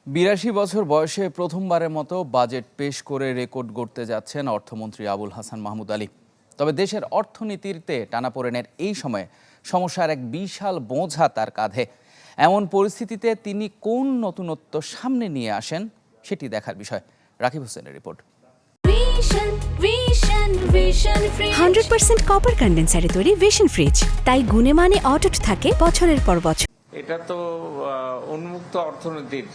৮২ বছর বয়সে প্রথমবারের মতো বাজেট পেশ করে রেকর্ড গড়তে যাচ্ছেন অর্থমন্ত্রী আবুল হাসান মাহমুদ আলী। তবে দেশের অর্থনীতিতে টানাপোড়েনের এই সময়ে সমস্যার এক বিশাল বোঝা তার কাঁধে। এমন পরিস্থিতিতে তিনি কোন নতুনত্ব সামনে নিয়ে আসেন সেটি দেখার বিষয়। রাকিব হোসেনের রিপোর্ট। 100% কপার কন্ডেন্সারে তৈরি ভিশন ফ্রিজ, তাই গুণে মানে অটুট থাকে বছরের পর বছর। এটা তো উন্মুক্ত অর্থনীতির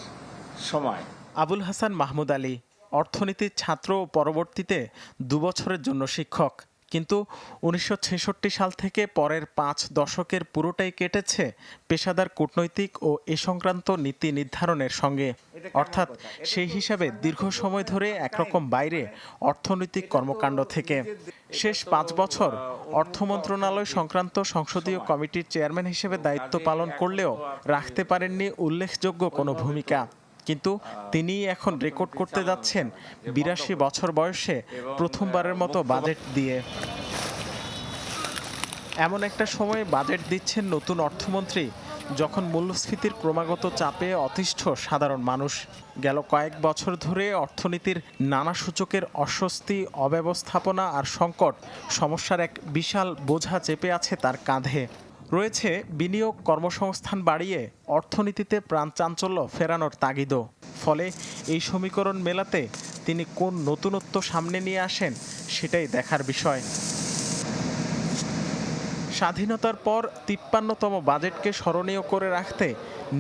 সময়। আবুল হাসান মাহমুদ আলী অর্থনীতির ছাত্র ও পরবর্তীতে 2 বছরের জন্য শিক্ষক। কিন্তু 1966 সাল থেকে পরের 5 দশকের পুরোটাই কেটেছে পেশাদার কূটনৈতিক ও এ সংক্রান্ত নীতি নির্ধারণের সঙ্গে। অর্থাৎ সেই হিসাবে দীর্ঘ সময় ধরে একরকম বাইরে অর্থনৈতিক কর্মকাণ্ড থেকে। শেষ 5 বছর অর্থ মন্ত্রণালয় সংক্রান্ত সংসদীয় কমিটির চেয়ারম্যান হিসেবে দায়িত্ব পালন করলেও রাখতে পারেননি উল্লেখযোগ্য কোনো ভূমিকা। কিন্তু তিনি এখন রেকর্ড করতে যাচ্ছেন 82 বছর বয়সে প্রথমবারের মতো বাজেট দিয়ে। এমন একটা সময়ে বাজেট দিচ্ছেন নতুন অর্থমন্ত্রী যখন মূল্যস্ফীতির ক্রমাগত চাপে অতিষ্ঠ সাধারণ মানুষ। গেল কয়েক বছর ধরে অর্থনীতির নানা সূচকের অস্বস্তি, অব্যবস্থাপনা আর সংকট সমস্যার এক বিশাল বোঝা চেপে আছে তার কাঁধে। রয়েছে বিনিয়োগ, কর্মসংস্থান বাড়িয়ে অর্থনীতিতে প্রাণচাঞ্চল্য ফেরানোর তাগিদও। ফলে এই সমীকরণ মেলাতে তিনি কোন নতুনত্ব সামনে নিয়ে আসেন সেটাই দেখার বিষয়। স্বাধীনতার পর 53তম বাজেটকে স্মরণীয় করে রাখতে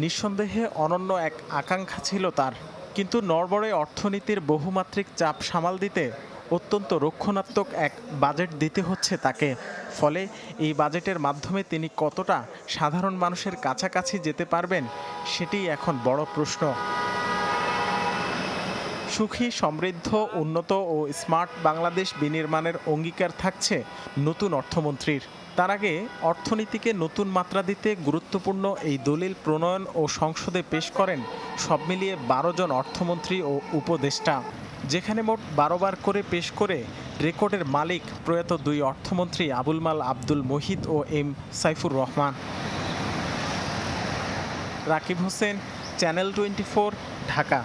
নিঃসন্দেহে অনন্য এক আকাঙ্ক্ষা ছিল তার। কিন্তু নড়বড়ে অর্থনীতির বহুমাত্রিক চাপ সামাল দিতে অত্যন্ত রক্ষণাত্মক এক বাজেট দিতে হচ্ছে তাকে। ফলে এই বাজেটের মাধ্যমে তিনি কতটা সাধারণ মানুষের কাছাকাছি যেতে পারবেন সেটি এখন বড় প্রশ্ন। সুখী, সমৃদ্ধ, উন্নত ও স্মার্ট বাংলাদেশ বিনির্মাণের অঙ্গীকার থাকছে নতুন অর্থমন্ত্রীর। তার আগে অর্থনীতিকে নতুন মাত্রা দিতে গুরুত্বপূর্ণ এই দলিল প্রণয়ন ও সংসদে পেশ করেন সব মিলিয়ে 12 জন অর্থমন্ত্রী ও উপদেষ্টা, যেখানে মোট 12 বার করে পেশ করে রেকর্ডের মালিক প্রয়াত 2 অর্থমন্ত্রী আবুল মাল আব্দুল মুহিত ও এম সাইফুর রহমান। রাকিব হোসেন, চ্যানেল 24, ঢাকা।